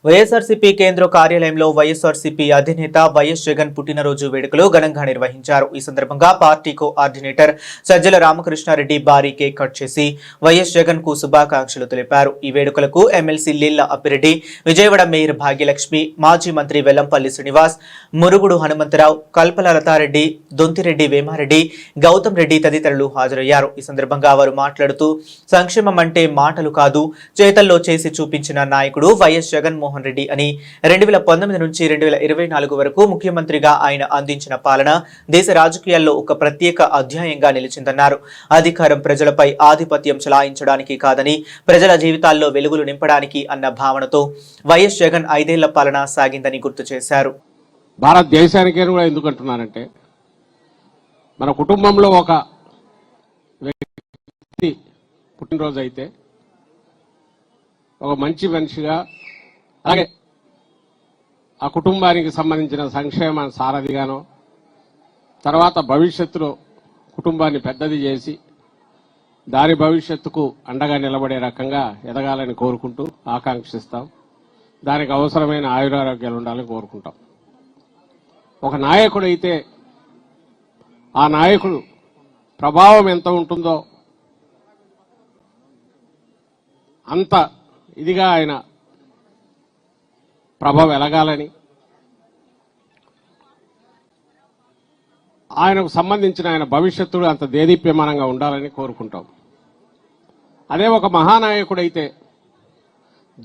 వైఎస్ఆర్సీపీ కేంద్ర కార్యాలయంలో వైఎస్ఆర్సీపీ అధినేత వైఎస్ జగన్ పుట్టినరోజు వేడుకలు ఘనంగా నిర్వహించారు. ఈ సందర్భంగా పార్టీ కోఆర్డినేటర్ సజ్జల రామకృష్ణారెడ్డి భారీ కేక్ కట్ చేసి వైఎస్ జగన్ కు శుభాకాంక్షలు తెలిపారు. ఈ వేడుకలకు ఎమ్మెల్సీ లీల్ల అప్పిరెడ్డి, విజయవాడ మేయర్ భాగ్యలక్ష్మి, మాజీ మంత్రి వెల్లంపల్లి శ్రీనివాస్, మురుగుడు హనుమంతరావు, కల్పలలతారెడ్డి, దొంతిరెడ్డి వేమారెడ్డి, గౌతమ్ రెడ్డి తదితరులు హాజరయ్యారు. ఈ సందర్భంగా వారు మాట్లాడుతూ సంక్షేమం అంటే మాటలు కాదు, చేతల్లో చేసి చూపించిన నాయకుడు వైఎస్ జగన్మోహన్ రెడ్డి అని 2019 నుంచి 2024 వరకు ముఖ్యమంత్రిగా ఆయన అందించిన పాలన దేశ రాజకీయాల్లో ఒక ప్రత్యేక అధ్యాయంగా నిలిచిందన్నారు. అధికారం ప్రజలపై ఆధిపత్యం చెలాయించడానికి కాదని ప్రజల జీవితాల్లో వెలుగులు నింపడానికి అన్న భావనతో వైఎస్ జగన్ 5 ఏళ్ల పాలన సాగిందని గుర్తు చేశారు. భారతదేశానికి కూడా ఎందుకంటున్నానంటే మన కుటుంబంలో ఒక వ్యక్తి పుట్టినరోజు అయితే ఒక మంచి మనిషిగా, అలాగే ఆ కుటుంబానికి సంబంధించిన సంక్షేమ సారథిగానో, తర్వాత భవిష్యత్తులో కుటుంబాన్ని పెద్దది చేసి దాని భవిష్యత్తుకు అండగా నిలబడే రకంగా ఎదగాలని కోరుకుంటూ ఆకాంక్షిస్తాం. దానికి అవసరమైన ఆయురారోగ్యాలు ఉండాలని కోరుకుంటాం. ఒక నాయకుడైతే ఆ నాయకుడు ప్రభావం ఎంత ఉంటుందో అంత ఇదిగా ఆయన ప్రభావం ఎలగాలని, ఆయనకు సంబంధించిన ఆయన భవిష్యత్తుడు అంత దేదీప్యమానంగా ఉండాలని కోరుకుంటాం. అదే ఒక మహానాయకుడైతే,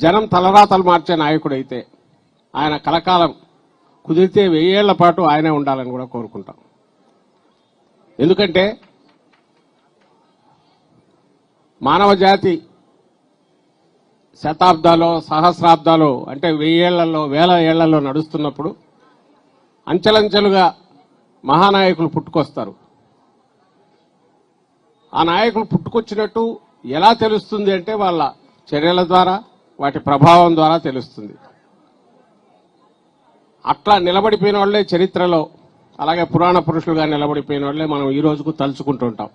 జనం తలరాతలు మార్చే నాయకుడైతే ఆయన కలకాలం కుదిరితే 1000 ఏళ్ల పాటు ఆయనే ఉండాలని కూడా కోరుకుంటాం. ఎందుకంటే మానవ జాతి శతాబ్దాలు, సహస్రాబ్దాలు అంటే 1000 ఏళ్లలో, 1000 ఏళ్లలో నడుస్తున్నప్పుడు అంచెలంచెలుగా మహానాయకులు పుట్టుకొస్తారు. ఆ నాయకులు పుట్టుకొచ్చినట్టు ఎలా తెలుస్తుంది అంటే వాళ్ళ చర్యల ద్వారా, వాటి ప్రభావం ద్వారా తెలుస్తుంది. అట్లా నిలబడిపోయిన వాళ్లే చరిత్రలో, అలాగే పురాణ పురుషులుగా నిలబడిపోయిన వాళ్లే మనం ఈ రోజుకు తలుచుకుంటుంటాం.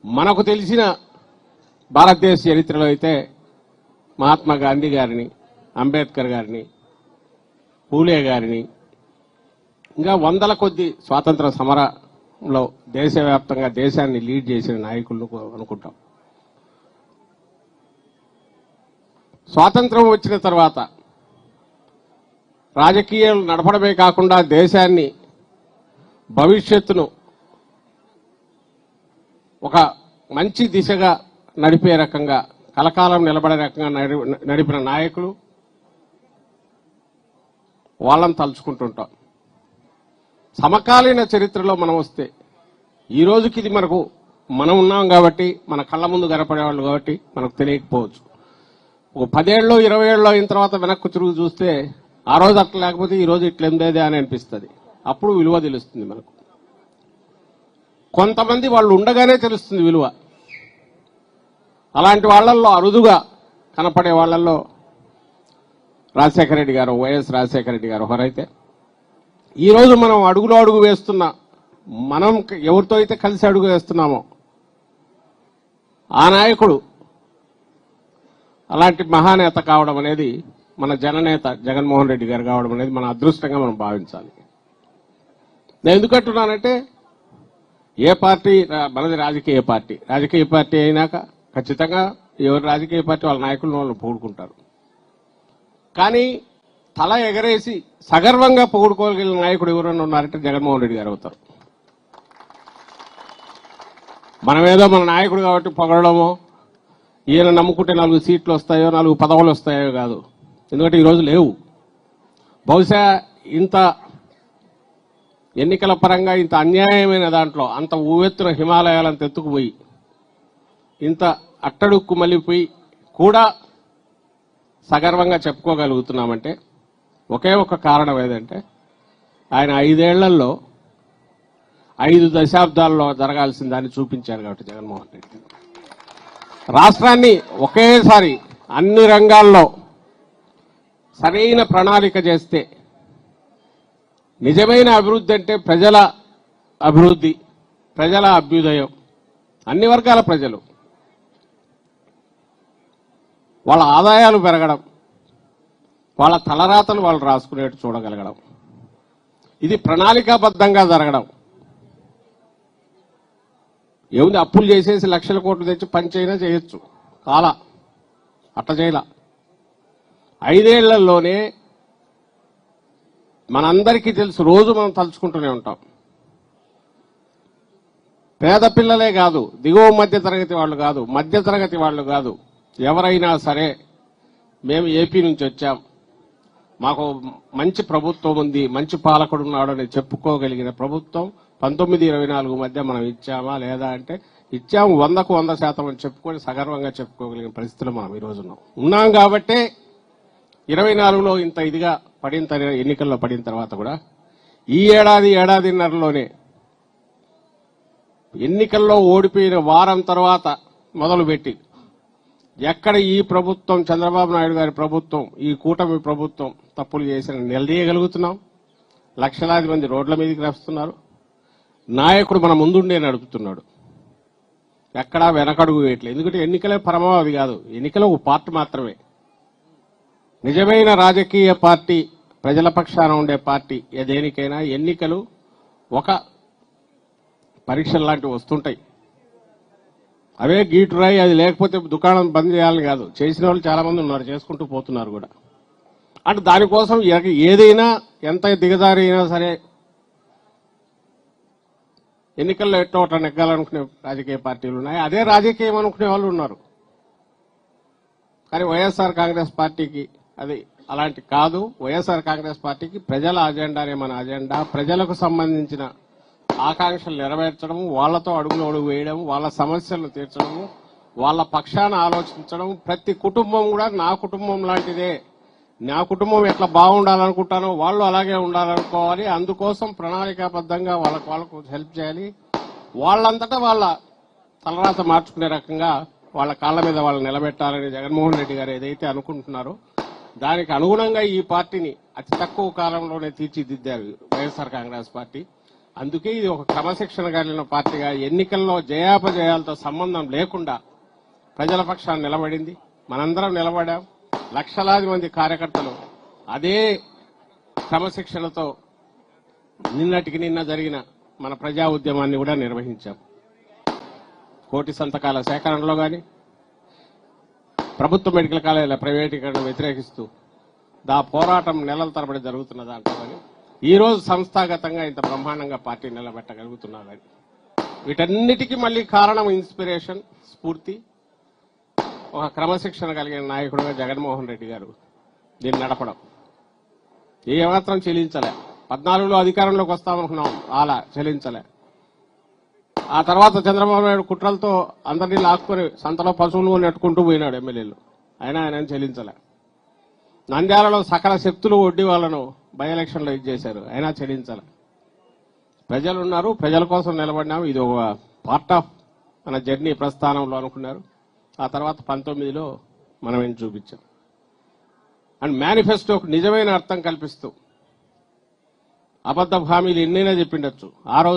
మనకు తెలిసిన భారతదేశ చరిత్రలో అయితే మహాత్మా గాంధీ గారిని, అంబేద్కర్ గారిని, పూలే గారిని, ఇంకా వందల కొద్ది స్వాతంత్ర సమరంలో దేశవ్యాప్తంగా దేశాన్ని లీడ్ చేసిన నాయకులను అనుకుంటాం. స్వాతంత్రం వచ్చిన తర్వాత రాజకీయాలు నడపడమే కాకుండా దేశాన్ని భవిష్యత్తును ఒక మంచి దిశగా నడిపే రకంగా, కలకాలం నిలబడే రకంగా నడిపిన నాయకులు వాళ్ళని తలుచుకుంటుంటాం. సమకాలీన చరిత్రలో మనం వస్తే ఈ రోజుకి ఇది మనం ఉన్నాం కాబట్టి, మన కళ్ళ ముందు కనపడేవాళ్ళు కాబట్టి మనకు తెలియకపోవచ్చు. ఒక 10 ఏళ్ళు 20 ఏళ్ళు అయిన తర్వాత వెనక్కు తిరుగు చూస్తే ఆ రోజు అట్లా లేకపోతే ఈ రోజు ఇట్లేందేదే అని అనిపిస్తుంది. అప్పుడు విలువ తెలుస్తుంది మనకు. కొంతమంది వాళ్ళు ఉండగానే తెలుస్తుంది విలువ. అలాంటి వాళ్లల్లో అరుదుగా కనపడే వాళ్లలో రాజశేఖర రెడ్డి గారు, వైఎస్ రాజశేఖర రెడ్డి గారు ఒకరైతే, ఈరోజు మనం అడుగులో అడుగు వేస్తున్న, మనం ఎవరితో అయితే కలిసి అడుగు వేస్తున్నామో ఆ నాయకుడు అలాంటి మహానేత కావడం అనేది, మన జననేత జగన్మోహన్ రెడ్డి గారు కావడం అనేది మన అదృష్టంగా మనం భావించాలి. నేను ఎందుకంటున్నానంటే ఏ పార్టీ, మనది రాజకీయ పార్టీ అయినాక ఖచ్చితంగా ఎవరు రాజకీయ పార్టీ వాళ్ళ నాయకులను వాళ్ళు పొగుడుకుంటారు. కానీ తల ఎగరేసి సగర్వంగా పొగుడుకోగలిగిన నాయకుడు ఎవరైనా ఉన్నారంటే జగన్మోహన్ రెడ్డి గారు అవుతారు. మనమేదో మన నాయకుడు కాబట్టి పొగడమో, ఈయన నమ్ముకుంటే 4 సీట్లు వస్తాయో 4 పదవులు వస్తాయో కాదు. ఎందుకంటే ఈరోజు లేవు. బహుశా ఇంత ఎన్నికల పరంగా ఇంత అన్యాయమైన దాంట్లో అంత ఊవెత్తున హిమాలయాలంత ఎత్తుకుపోయి ఇంత అట్టడుక్కు మళ్ళీపోయి కూడా సగర్వంగా చెప్పుకోగలుగుతున్నామంటే ఒకే ఒక కారణం ఏదంటే ఆయన 5 ఏళ్లలో 5 దశాబ్దాల్లో జరగాల్సిన దాన్ని చూపించారు కాబట్టి జగన్మోహన్ రెడ్డి రాష్ట్రాన్ని ఒకేసారి అన్ని రంగాల్లో సరైన ప్రణాళిక చేస్తే, నిజమైన అభివృద్ధి అంటే ప్రజల అభివృద్ధి, ప్రజల అభ్యుదయం, అన్ని వర్గాల ప్రజలు వాళ్ళ ఆదాయాలు పెరగడం, వాళ్ళ తలరాతలు వాళ్ళు రాసుకునేట్టు చూడగలగడం, ఇది ప్రణాళికాబద్ధంగా జరగడం. ఏముంది, అప్పులు చేసేసి లక్షల కోట్లు తెచ్చి పంచైనా చేయొచ్చు, అట్ట చేయలా. 5 ఏళ్లలోనే మనందరికీ తెలుసు, రోజు మనం తలుచుకుంటూనే ఉంటాం. పేద పిల్లలే కాదు, దిగువ మధ్య తరగతి వాళ్ళు కాదు, మధ్య తరగతి వాళ్ళు కాదు, ఎవరైనా సరే మేము ఏపీ నుంచి వచ్చాం, మాకు మంచి ప్రభుత్వం ఉంది, మంచి పాలకుడు ఉన్నాడు అని చెప్పుకోగలిగిన ప్రభుత్వం 1924 మధ్య మనం ఇచ్చామా లేదా అంటే ఇచ్చాము. 100కు 100% అని చెప్పుకొని సగర్వంగా చెప్పుకోగలిగిన పరిస్థితులు మనం ఈ రోజు ఉన్నాం. కాబట్టి 24లో ఇంత ఇదిగా ఎన్నికల్లో పడిన తర్వాత కూడా ఈ ఏడాదిన్నరలోనే ఎన్నికల్లో ఓడిపోయిన వారం తర్వాత మొదలుపెట్టి ఎక్కడ ఈ ప్రభుత్వం, చంద్రబాబు నాయుడు గారి ప్రభుత్వం, ఈ కూటమి ప్రభుత్వం తప్పులు చేసిన నిలదీయగలుగుతున్నాం. లక్షలాది మంది రోడ్ల మీదకి వస్తున్నారు. నాయకుడు మన ముందుండే నడుపుతున్నాడు, ఎక్కడా వెనకడుగు వేయట్లేదు. ఎందుకంటే ఎన్నికలే పరమావధి కాదు, ఎన్నికలు ఒక పార్ట్ మాత్రమే. నిజమైన రాజకీయ పార్టీ, ప్రజల పక్షాన ఉండే పార్టీ దేనికైనా ఎన్నికలు ఒక పరీక్షలు లాంటివి వస్తుంటాయి. అవే గీటురాయి, అది లేకపోతే దుకాణం బంద్ చేయాలని కాదు. చేసిన వాళ్ళు చాలా మంది ఉన్నారు, చేసుకుంటూ పోతున్నారు కూడా. అంటే దానికోసం ఏదైనా ఎంత దిగజారి అయినా సరే ఎన్నికల్లో ఎట్టోట నెగ్గాలనుకునే రాజకీయ పార్టీలు ఉన్నాయి, అదే రాజకీయం అనుకునే వాళ్ళు ఉన్నారు. కానీ వైఎస్ఆర్ కాంగ్రెస్ పార్టీకి అది అలాంటి కాదు. వైఎస్ఆర్ కాంగ్రెస్ పార్టీకి ప్రజల అజెండానే మన అజెండా. ప్రజలకు సంబంధించిన ఆకాంక్షలు నెరవేర్చడం, వాళ్లతో అడుగులు వేయడం, వాళ్ళ సమస్యలను తీర్చడం, వాళ్ళ పక్షాన ఆలోచించడం. ప్రతి కుటుంబం కూడా నా కుటుంబం లాంటిదే, నా కుటుంబం ఎట్లా బాగుండాలనుకుంటానో వాళ్ళు అలాగే ఉండాలనుకోవాలి. అందుకోసం ప్రణాళికాబద్ధంగా వాళ్ళకు హెల్ప్ చేయాలి. వాళ్ళంతటా వాళ్ళ తలరాత మార్చుకునే రకంగా వాళ్ళ కాళ్ల మీద వాళ్ళు నిలబెట్టాలని జగన్మోహన్ రెడ్డి గారు ఏదైతే అనుకుంటున్నారో దానికి అనుగుణంగా ఈ పార్టీని అతి తక్కువ కాలంలోనే తీర్చిదిద్దారు వైఎస్ఆర్ కాంగ్రెస్ పార్టీ. అందుకే ఇది ఒక క్రమశిక్షణ కలిగిన పార్టీగా ఎన్నికల్లో జయాపజయాలతో సంబంధం లేకుండా ప్రజల పక్షాన్ని నిలబడింది. మనందరం నిలబడాం. లక్షలాది మంది కార్యకర్తలు అదే క్రమశిక్షణతో నిన్నటికి నిన్న జరిగిన మన ప్రజా ఉద్యమాన్ని కూడా నిర్వహించాం. 1,000 సంతకాల సేకరణలో గాని, ప్రభుత్వ మెడికల్ కాలేజీల ప్రైవేటీకరణ వ్యతిరేకిస్తూ పోరాటం నెలల తరబడి జరుగుతున్న దాంట్లో కానీ ఈ రోజు సంస్థాగతంగా ఇంత బ్రహ్మాండంగా పార్టీ నిలబెట్టగలుగుతున్నదని, వీటన్నిటికీ మళ్లీ కారణం ఇన్స్పిరేషన్, స్ఫూర్తి, ఒక క్రమశిక్షణ కలిగిన నాయకుడుగా జగన్మోహన్ రెడ్డి గారు దీన్ని నడపడం. ఏమాత్రం చెల్లించలే. 14లో అధికారంలోకి వస్తామనుకున్నాం, అలా చెల్లించలే. ఆ తర్వాత చంద్రబాబు నాయుడు కుట్రలతో అందరినీ లాక్కుని సంతలో పశువులు నెట్టుకుంటూ పోయినాడు ఎమ్మెల్యేలు, అయినా ఆయన చెల్లించలే. నంద్యాలలో సకల శక్తులు ఒడ్డి వాళ్ళను బై ఎలక్షన్లో ఇచ్చేశారు, అయినా చెల్లించాలి. ప్రజలున్నారు, ప్రజల కోసం నిలబడినాము, ఇది ఒక పార్ట్ ఆఫ్ మన జర్నీ ప్రస్థానంలో అనుకున్నారు. ఆ తర్వాత 19లో మనం ఏం చూపించాం. అండ్ మేనిఫెస్టోకు నిజమైన అర్థం కల్పిస్తూ అబద్ధ హామీలు ఎన్నైనా చెప్పిండొచ్చు. ఆ రోజు